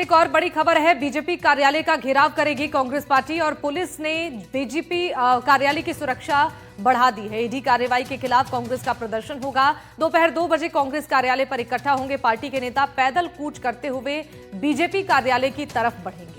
एक और बड़ी खबर है, बीजेपी कार्यालय का घेराव करेगी कांग्रेस पार्टी और पुलिस ने बीजेपी कार्यालय की सुरक्षा बढ़ा दी है। ईडी कार्रवाई के खिलाफ कांग्रेस का प्रदर्शन होगा। दोपहर 2 बजे कांग्रेस कार्यालय पर इकट्ठा होंगे पार्टी के नेता। पैदल कूच करते हुए बीजेपी कार्यालय की तरफ बढ़ेंगे।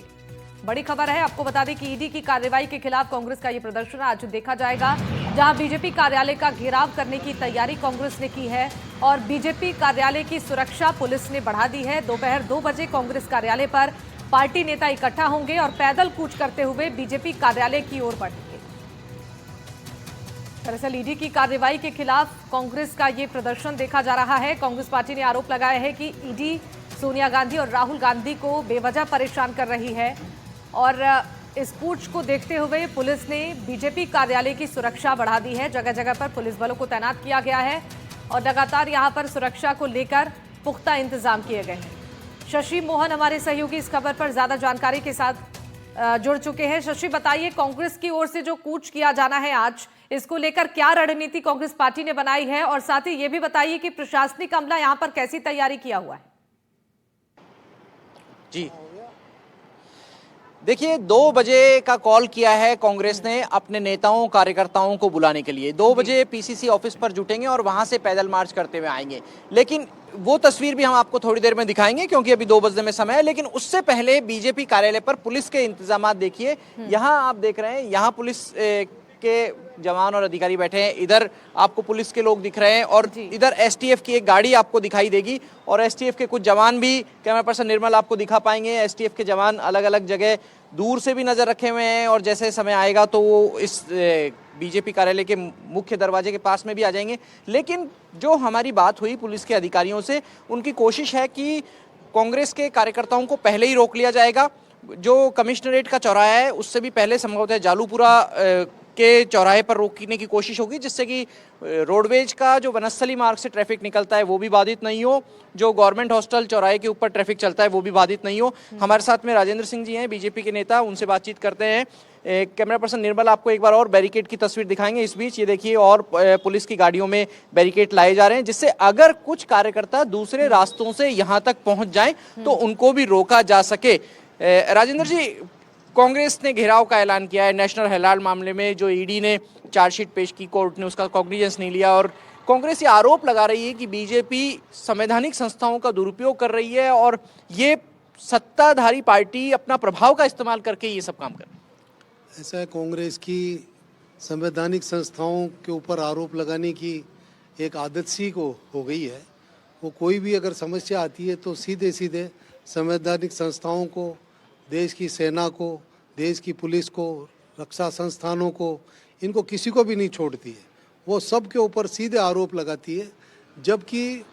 बड़ी खबर है, आपको बता दें कि ईडी की कार्रवाई के खिलाफ कांग्रेस का यह प्रदर्शन आज देखा जाएगा, जहां बीजेपी कार्यालय का घेराव करने की तैयारी कांग्रेस ने की है और बीजेपी कार्यालय की सुरक्षा पुलिस ने बढ़ा दी है। दोपहर 2 बजे कांग्रेस कार्यालय पर पार्टी नेता इकट्ठा होंगे और पैदल कूच करते हुए बीजेपी कार्यालय की ओर बढ़ेंगे। दरअसल ईडी की कार्रवाई के खिलाफ कांग्रेस का यह प्रदर्शन देखा जा रहा है। कांग्रेस पार्टी ने आरोप लगाया है कि ईडी सोनिया गांधी और राहुल गांधी को बेवजह परेशान कर रही है और इस पूछ को देखते हुए पुलिस ने बीजेपी कार्यालय की सुरक्षा बढ़ा दी है। जगह जगह पर पुलिस बलों को तैनात किया गया है और लगातार यहां पर सुरक्षा को लेकर पुख्ता इंतजाम किए गए हैं। शशि मोहन हमारे सहयोगी इस खबर पर ज्यादा जानकारी के साथ जुड़ चुके हैं। शशि, बताइए, कांग्रेस की ओर से जो कूच किया जाना है आज, इसको लेकर क्या रणनीति कांग्रेस पार्टी ने बनाई है और साथ ही ये भी बताइए कि प्रशासनिक अमला यहां पर कैसी तैयारी किया हुआ है। जी देखिए, 2 बजे का कॉल किया है कांग्रेस ने अपने नेताओं कार्यकर्ताओं को बुलाने के लिए। 2 बजे पीसीसी ऑफिस पर जुटेंगे और वहां से पैदल मार्च करते हुए आएंगे। लेकिन वो तस्वीर भी हम आपको थोड़ी देर में दिखाएंगे क्योंकि अभी 2 बजने में समय है। लेकिन उससे पहले बीजेपी कार्यालय पर पुलिस के इंतजाम देखिए। यहाँ आप देख रहे हैं, यहाँ पुलिस के जवान और अधिकारी बैठे हैं। इधर आपको पुलिस के लोग दिख रहे हैं और इधर एसटीएफ की एक गाड़ी आपको दिखाई देगी और एसटीएफ के कुछ जवान भी कैमरा पर्सन निर्मल आपको दिखा पाएंगे। एसटीएफ के जवान अलग अलग जगह दूर से भी नजर रखे हुए हैं और जैसे समय आएगा तो वो इस बीजेपी कार्यालय के मुख्य दरवाजे के पास में भी आ जाएंगे। लेकिन जो हमारी बात हुई पुलिस के अधिकारियों से, उनकी कोशिश है कि कांग्रेस के कार्यकर्ताओं को पहले ही रोक लिया जाएगा। जो कमिश्नरेट का चौराहा है उससे भी पहले संभवतः जालूपुरा के चौराहे पर रोकने की कोशिश होगी, जिससे कि रोडवेज का जो वनस्थली मार्ग से ट्रैफिक निकलता है वो भी बाधित नहीं हो, जो गवर्नमेंट हॉस्टल चौराहे के ऊपर ट्रैफिक चलता है वो भी बाधित नहीं हो। हमारे साथ में राजेंद्र सिंह जी हैं, बीजेपी के नेता, उनसे बातचीत करते हैं। कैमरा पर्सन निर्मल आपको एक बार और बैरिकेड की तस्वीर दिखाएंगे। इस बीच ये देखिए, और पुलिस की गाड़ियों में बैरिकेड लाए जा रहे हैं, जिससे अगर कुछ कार्यकर्ता दूसरे रास्तों से यहाँ तक पहुंच जाएं तो उनको भी रोका जा सके। राजेंद्र जी, कांग्रेस ने घेराव का ऐलान किया है नेशनल हेराल्ड मामले में। जो ईडी ने चार्जशीट पेश की, कोर्ट ने उसका कॉग्निजेंस नहीं लिया और कांग्रेस ये आरोप लगा रही है कि बीजेपी संवैधानिक संस्थाओं का दुरुपयोग कर रही है और ये सत्ताधारी पार्टी अपना प्रभाव का इस्तेमाल करके ये सब काम कर रही है। ऐसा है, कांग्रेस की संवैधानिक संस्थाओं के ऊपर आरोप लगाने की एक आदत सी को हो गई है। वो कोई भी अगर समस्या आती है तो सीधे सीधे संवैधानिक संस्थाओं को, देश की सेना को, देश की पुलिस को, रक्षा संस्थानों को, इनको किसी को भी नहीं छोड़ती है। वो सब के ऊपर सीधे आरोप लगाती है। जबकि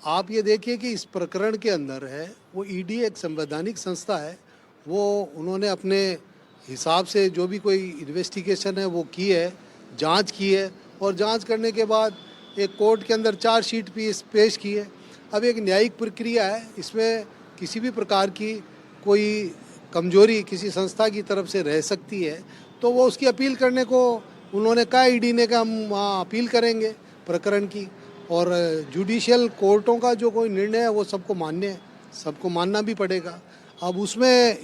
आप ये देखिए कि इस प्रकरण के अंदर है वो ईडी एक संवैधानिक संस्था है। वो उन्होंने अपने हिसाब से जो भी कोई इन्वेस्टिगेशन है वो की है, जांच की है और जांच करने के बाद एक कोर्ट के अंदर चार्जशीट पेश की है। अब एक न्यायिक प्रक्रिया है, इसमें किसी भी प्रकार की कोई कमजोरी किसी संस्था की तरफ से रह सकती है तो वो उसकी अपील करने को उन्होंने कहा, ईडी ने कहा हम अपील करेंगे प्रकरण की। और जुडिशियल कोर्टों का जो कोई निर्णय है वो सबको मान्य है, सबको मानना भी पड़ेगा। अब उसमें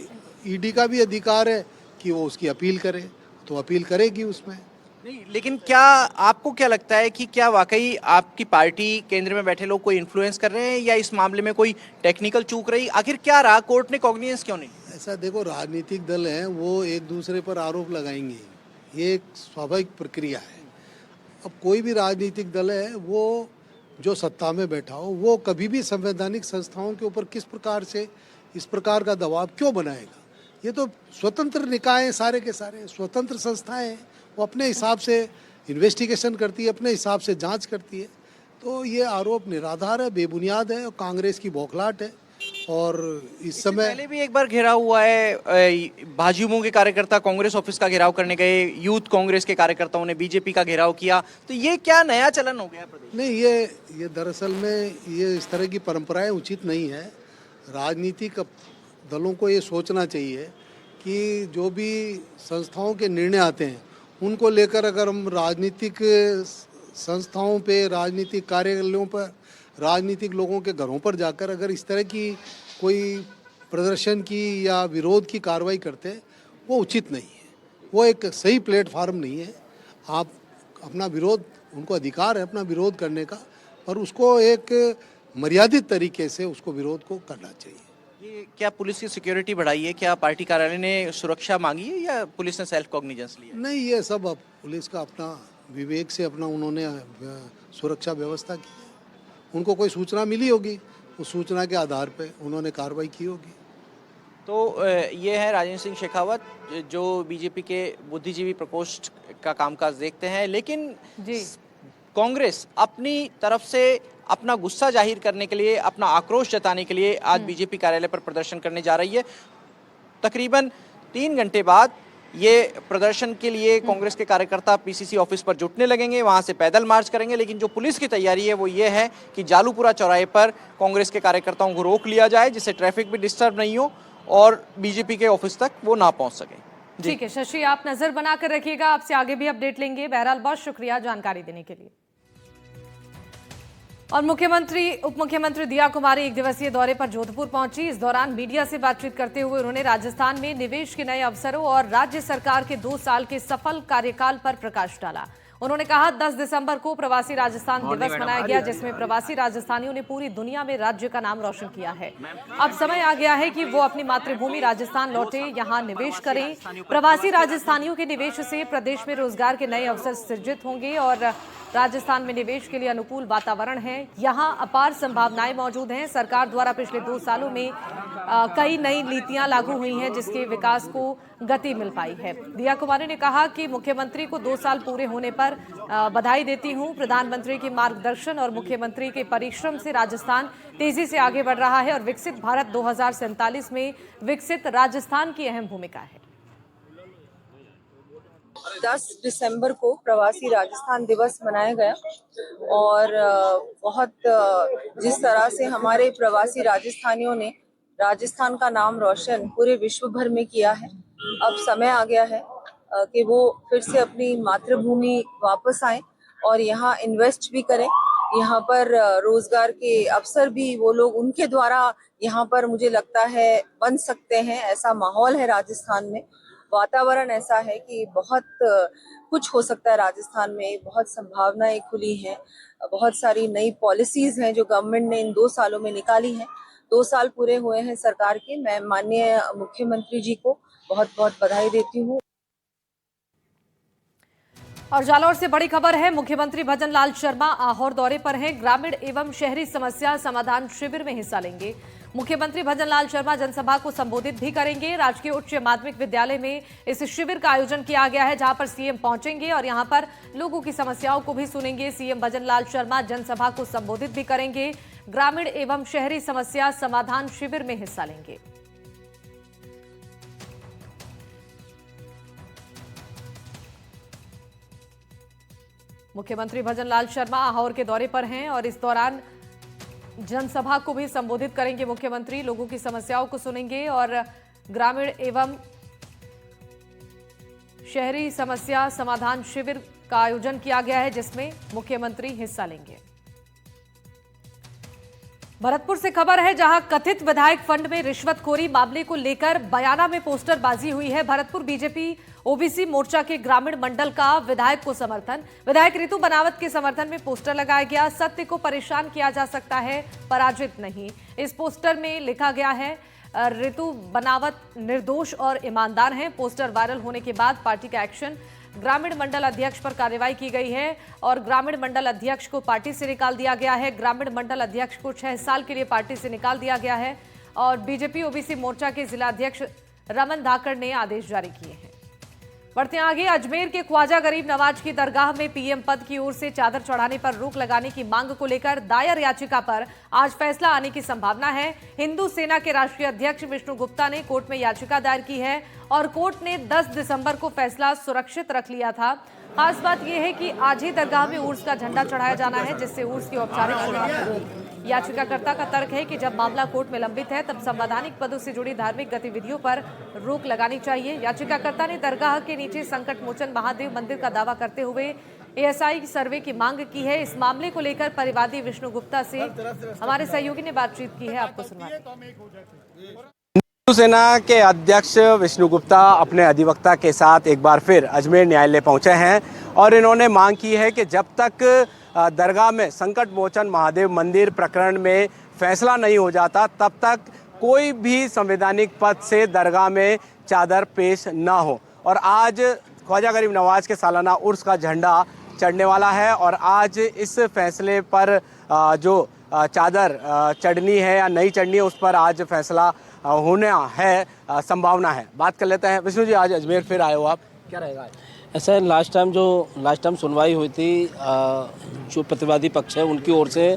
ईडी का भी अधिकार है कि वो उसकी अपील करे, तो अपील करेगी उसमें। नहीं, लेकिन क्या आपको क्या लगता है कि क्या वाकई आपकी पार्टी, केंद्र में बैठे लोग कोई इन्फ्लुएंस कर रहे हैं या इस मामले में कोई टेक्निकल चूक रही? आखिर क्या रहा, कोर्ट ने कॉग्निजेंस क्यों नहीं? ऐसा देखो, राजनीतिक दल हैं वो एक दूसरे पर आरोप लगाएंगे, ये एक स्वाभाविक प्रक्रिया है। अब कोई भी राजनीतिक दल है वो जो सत्ता में बैठा हो वो कभी भी संवैधानिक संस्थाओं के ऊपर किस प्रकार से इस प्रकार का दबाव क्यों बनाएगा? ये तो स्वतंत्र निकाय हैं, सारे के सारे स्वतंत्र संस्थाएं हैं। वो अपने हिसाब से इन्वेस्टिगेशन करती है, अपने हिसाब से जांच करती है। तो ये आरोप निराधार है, बेबुनियाद है और कांग्रेस की बौखलाहट है। और इस समय पहले भी एक बार घेराव हुआ है, भाजयुमो के कार्यकर्ता कांग्रेस ऑफिस का घेराव करने गए, यूथ कांग्रेस के कार्यकर्ताओं ने बीजेपी का घेराव किया। तो ये क्या नया चलन हो गया प्रदेश? नहीं, ये दरअसल में ये इस तरह की परंपराएं उचित नहीं है। राजनीतिक दलों को ये सोचना चाहिए कि जो भी संस्थाओं के निर्णय आते हैं उनको लेकर अगर हम राजनीतिक संस्थाओं पे, राजनीतिक कार्यालयों पर, राजनीतिक लोगों के घरों पर जाकर अगर इस तरह की कोई प्रदर्शन की या विरोध की कार्रवाई करते हैं वो उचित नहीं है, वो एक सही प्लेटफार्म नहीं है। आप अपना विरोध, उनको अधिकार है अपना विरोध करने का, पर उसको एक मर्यादित तरीके से उसको विरोध को करना चाहिए। ये क्या पुलिस की सिक्योरिटी बढ़ाई है? क्या पार्टी कार्यालय ने सुरक्षा मांगी है या पुलिस ने सेल्फ कॉग्निजेंस लिया? नहीं, ये सब अब पुलिस का अपना विवेक से अपना उन्होंने सुरक्षा व्यवस्था की है। उनको कोई सूचना मिली होगी, उस सूचना के आधार पे उन्होंने कार्रवाई की होगी। तो ये है राजेंद्र सिंह शेखावत जो बीजेपी के बुद्धिजीवी प्रकोष्ठ का कामकाज देखते हैं, लेकिन जी कांग्रेस अपनी तरफ से अपना गुस्सा जाहिर करने के लिए, अपना आक्रोश जताने के लिए आज बीजेपी कार्यालय पर प्रदर्शन करने जा रही है। तकरीबन 3 घंटे बाद ये प्रदर्शन के लिए कांग्रेस के कार्यकर्ता पीसीसी ऑफिस पर जुटने लगेंगे, वहां से पैदल मार्च करेंगे। लेकिन जो पुलिस की तैयारी है वो ये है कि जालूपुरा चौराहे पर कांग्रेस के कार्यकर्ताओं को रोक लिया जाए, जिससे ट्रैफिक भी डिस्टर्ब नहीं हो और बीजेपी के ऑफिस तक वो ना पहुंच सके। ठीक है शशि, आप नजर बनाकर रखिएगा, आपसे आगे भी अपडेट लेंगे। बहरहाल बहुत शुक्रिया जानकारी देने के लिए। और उप मुख्यमंत्री दिया कुमारी 1 दिवसीय दौरे पर जोधपुर पहुंची। इस दौरान मीडिया से बातचीत करते हुए उन्होंने राजस्थान में निवेश के नए अवसरों और राज्य सरकार के 2 साल के सफल कार्यकाल पर प्रकाश डाला। उन्होंने कहा 10 दिसंबर को प्रवासी राजस्थान दिवस मनाया गया, जिसमें प्रवासी राजस्थानियों ने पूरी दुनिया में राज्य का नाम रोशन किया है। अब समय आ गया है कि वो अपनी मातृभूमि राजस्थान लौटे, यहाँ निवेश करें। प्रवासी राजस्थानियों के निवेश से प्रदेश में रोजगार के नए अवसर सृजित होंगे और राजस्थान में निवेश के लिए अनुकूल वातावरण है। यहाँ अपार संभावनाएं मौजूद हैं। सरकार द्वारा पिछले 2 सालों में कई नई नीतियां लागू हुई हैं, जिसके विकास को गति मिल पाई है। दिया कुमारी ने कहा कि मुख्यमंत्री को 2 साल पूरे होने पर बधाई देती हूं। प्रधानमंत्री के मार्गदर्शन और मुख्यमंत्री के परिश्रम से राजस्थान तेजी से आगे बढ़ रहा है और विकसित भारत 2047 में विकसित राजस्थान की अहम भूमिका है। 10 दिसंबर को प्रवासी राजस्थान दिवस मनाया गया और बहुत जिस तरह से हमारे प्रवासी राजस्थानियों ने राजस्थान का नाम रोशन पूरे विश्व भर में किया है, अब समय आ गया है कि वो फिर से अपनी मातृभूमि वापस आए और यहाँ इन्वेस्ट भी करें। यहाँ पर रोजगार के अवसर भी वो लोग उनके द्वारा यहाँ पर मुझे लगता है बन सकते हैं। ऐसा माहौल है राजस्थान में, वातावरण ऐसा है कि बहुत कुछ हो सकता है राजस्थान में। बहुत संभावनाएं खुली हैं, बहुत सारी नई पॉलिसीज हैं जो गवर्नमेंट ने इन 2 सालों में निकाली हैं। 2 साल पूरे हुए हैं सरकार के। मैं माननीय मुख्यमंत्री जी को बहुत बहुत बधाई देती हूँ। और जालौर से बड़ी खबर है, मुख्यमंत्री भजन लाल शर्मा आहोर दौरे पर हैं। ग्रामीण एवं शहरी समस्या समाधान शिविर में हिस्सा लेंगे। मुख्यमंत्री भजन लाल शर्मा जनसभा को संबोधित भी करेंगे। राजकीय उच्च माध्यमिक विद्यालय में इस शिविर का आयोजन किया गया है, जहां पर सीएम पहुंचेंगे और यहां पर लोगों की समस्याओं को भी सुनेंगे। सीएम भजन लाल शर्मा जनसभा को संबोधित भी करेंगे। ग्रामीण एवं शहरी समस्या समाधान शिविर में हिस्सा लेंगे। मुख्यमंत्री भजन लाल शर्मा आहोर के दौरे पर हैं और इस दौरान जनसभा को भी संबोधित करेंगे। मुख्यमंत्री लोगों की समस्याओं को सुनेंगे और ग्रामीण एवं शहरी समस्या समाधान शिविर का आयोजन किया गया है, जिसमें मुख्यमंत्री हिस्सा लेंगे। भरतपुर से खबर है, जहां कथित विधायक फंड में रिश्वतखोरी मामले को लेकर बयाना में पोस्टरबाजी हुई है। भरतपुर बीजेपी ओबीसी मोर्चा के ग्रामीण मंडल का विधायक को समर्थन, विधायक रितु बनावत के समर्थन में पोस्टर लगाया गया। सत्य को परेशान किया जा सकता है, पराजित नहीं। इस पोस्टर में लिखा गया है रितु बनावत निर्दोष और ईमानदार हैं। पोस्टर वायरल होने के बाद पार्टी का एक्शन, ग्रामीण मंडल अध्यक्ष पर कार्रवाई की गई है और ग्रामीण मंडल अध्यक्ष को पार्टी से निकाल दिया गया है। ग्रामीण मंडल अध्यक्ष को 6 साल के लिए पार्टी से निकाल दिया गया है और बीजेपी ओबीसी मोर्चा के जिला अध्यक्ष रमन धाकड़ ने आदेश जारी किए हैं। बढ़ते आगे, अजमेर के ख्वाजा गरीब नवाज की दरगाह में पीएम पद की ओर से चादर चढ़ाने पर रोक लगाने की मांग को लेकर दायर याचिका पर आज फैसला आने की संभावना है। हिंदू सेना के राष्ट्रीय अध्यक्ष विष्णु गुप्ता ने कोर्ट में याचिका दायर की है और कोर्ट ने 10 दिसंबर को फैसला सुरक्षित रख लिया था। खास बात यह है कि आज ही दरगाह में उर्स का झंडा चढ़ाया जाना है, जिससे उर्स की औपचारिक शुरुआत होगी। याचिकाकर्ता का तर्क है कि जब मामला कोर्ट में लंबित है, तब संवैधानिक पदों से जुड़ी धार्मिक गतिविधियों पर रोक लगानी चाहिए। याचिकाकर्ता ने दरगाह के नीचे संकट मोचन महादेव मंदिर का दावा करते हुए एएसआई सर्वे की मांग की है। इस मामले को लेकर परिवादी विष्णु गुप्ता से हमारे सहयोगी ने बातचीत की है, आपको सुनवाते हैं। शिवसेना के अध्यक्ष विष्णु गुप्ता अपने अधिवक्ता के साथ एक बार फिर अजमेर न्यायालय पहुंचे हैं और इन्होंने मांग की है कि जब तक दरगाह में संकट मोचन महादेव मंदिर प्रकरण में फैसला नहीं हो जाता तब तक कोई भी संवैधानिक पद से दरगाह में चादर पेश ना हो। और आज ख्वाजा गरीब नवाज के सालाना उर्स का झंडा चढ़ने वाला है और आज इस फैसले पर जो चादर चढ़नी है या नहीं चढ़नी है उस पर आज फैसला होना है, संभावना है। बात कर लेते हैं। विष्णु जी, आज अजमेर फिर आए हो आप, क्या रहेगा आज? ऐसा है, लास्ट टाइम सुनवाई हुई थी, जो प्रतिवादी पक्ष है उनकी ओर से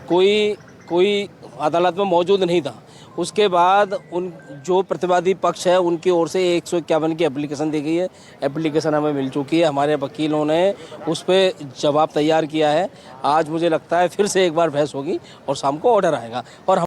कोई अदालत में मौजूद नहीं था। उसके बाद उन जो प्रतिवादी पक्ष है उनकी ओर से 151 की एप्लीकेशन दी गई है। एप्लीकेशन हमें मिल चुकी है, हमारे वकीलों ने उस पर जवाब तैयार किया है। आज मुझे लगता है फिर से एक बार बहस होगी और शाम को ऑर्डर आएगा और